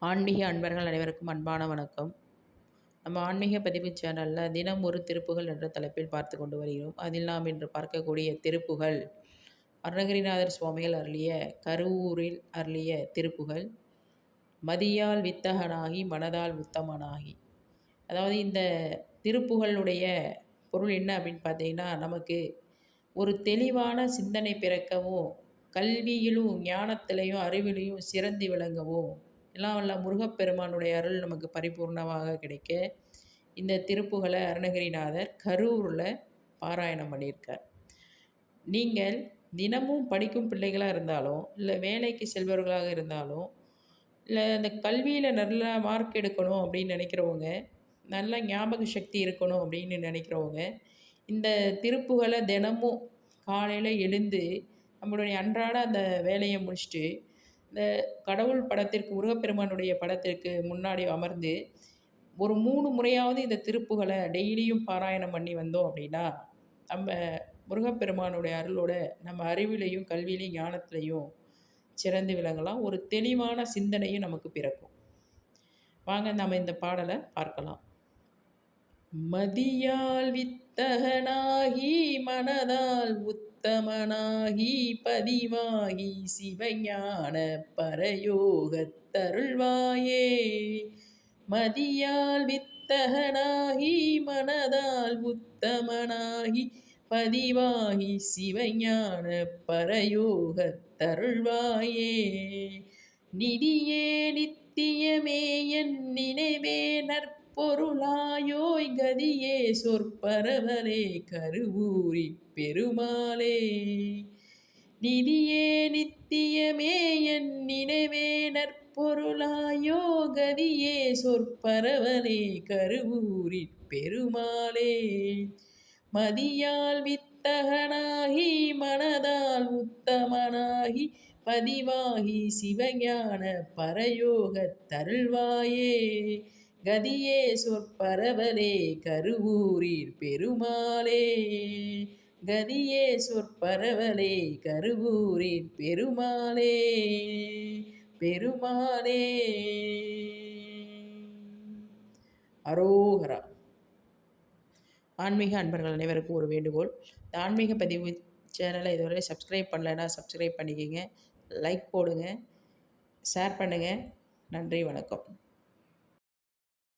ஆன்மீக அன்பர்கள் அனைவருக்கும் அன்பான வணக்கம். நம்ம ஆன்மீக பதிவு சேனலில் தினம் ஒரு திருப்புகள் என்ற தலைப்பில் பார்த்து கொண்டு வருகிறோம். அதில் நாம் இன்று பார்க்கக்கூடிய திருப்புகள் அருணகிரிநாதர் சுவாமிகள் அருளிய கருவூரில் அருளிய திருப்புகள் மதியால் வித்தகனாகி மனதால் உத்தமனாகி. அதாவது இந்த திருப்புகளுடைய பொருள் என்ன அப்படின்னு பார்த்தீங்கன்னா, நமக்கு ஒரு தெளிவான சிந்தனை பிறக்கவும், கல்வியிலும் ஞானத்திலையும் அறிவிலையும் சிறந்து விளங்கவும், எல்லாம் வல்ல முருகப்பெருமானுடைய அருள் நமக்கு பரிபூர்ணமாக கிடைக்க இந்த திருப்புகளை அருணகிரிநாதர் கரூரில் பாராயணம் பண்ணியிருக்கார். நீங்கள் தினமும் படிக்கும் பிள்ளைகளாக இருந்தாலும், இல்லை வேலைக்கு செல்பவர்களாக இருந்தாலும், இல்லை இந்த கல்வியில் நல்ல மார்க் எடுக்கணும் அப்படின்னு நினைக்கிறவங்க, நல்ல ஞாபக சக்தி இருக்கணும் அப்படின்னு நினைக்கிறவங்க, இந்த திருப்புகளை தினமும் காலையில் எழுந்து நம்மளுடைய அன்றாட அந்த வேலையை முடிச்சுட்டு, இந்த கடவுள் படத்திற்கு முருகப்பெருமானுடைய படத்திற்கு முன்னாடி அமர்ந்து ஒரு 3 முறையாவது இந்த திருப்புகளை டெய்லியும் பாராயணம் பண்ணி வந்தோம் அப்படின்னா, நம்ம முருகப்பெருமானுடைய அருளோட நம்ம அறிவிலையும் கல்வியிலையும் ஞானத்திலையும் சிறந்து விளங்கலாம். ஒரு தெளிவான சிந்தனையும் நமக்கு பிறக்கும். வாங்க நம்ம இந்த பாடலை பார்க்கலாம். மதியால் வித்தகனாகி மனதால் உத்தமனாகி பதிவாகி சிவஞான பரயோகத்தருள்வாயே. மதியால் வித்தகனாகி மனதால் உத்தமனாகி பதிவாகி சிவஞான பரயோகத்தருள்வாயே. நிதியே நித்தியமே என் நினைவே நற்பொருளாயோய் கதியே சொற்பரவலே கருவூரி பெருமாளே. நிதியே நித்தியமே என் நினைவே நற்பொருளாயோ கதியே சொற்பரவலே கருவூரி பெருமாளே. மதியால் வித்தகனாகி மனதால் உத்தமனாகி பதிவாகி சிவஞான பரயோகத் தருள்வாயே. கதியே சொற்பரவலே கருவூரில் பெருமாளே. கதியே சொற்பரவலே கருவூரில் பெருமாளே. பெருமாளே. அரோகரா. ஆன்மீக அன்பர்கள் அனைவருக்கும் ஒரு வேண்டுகோள். இந்த ஆன்மீக பதிவு சேனலை இதுவரை சப்ஸ்கிரைப் பண்ணலைன்னா சப்ஸ்கிரைப் பண்ணிக்கோங்க, லைக் போடுங்க, ஷேர் பண்ணுங்கள். நன்றி, வணக்கம்.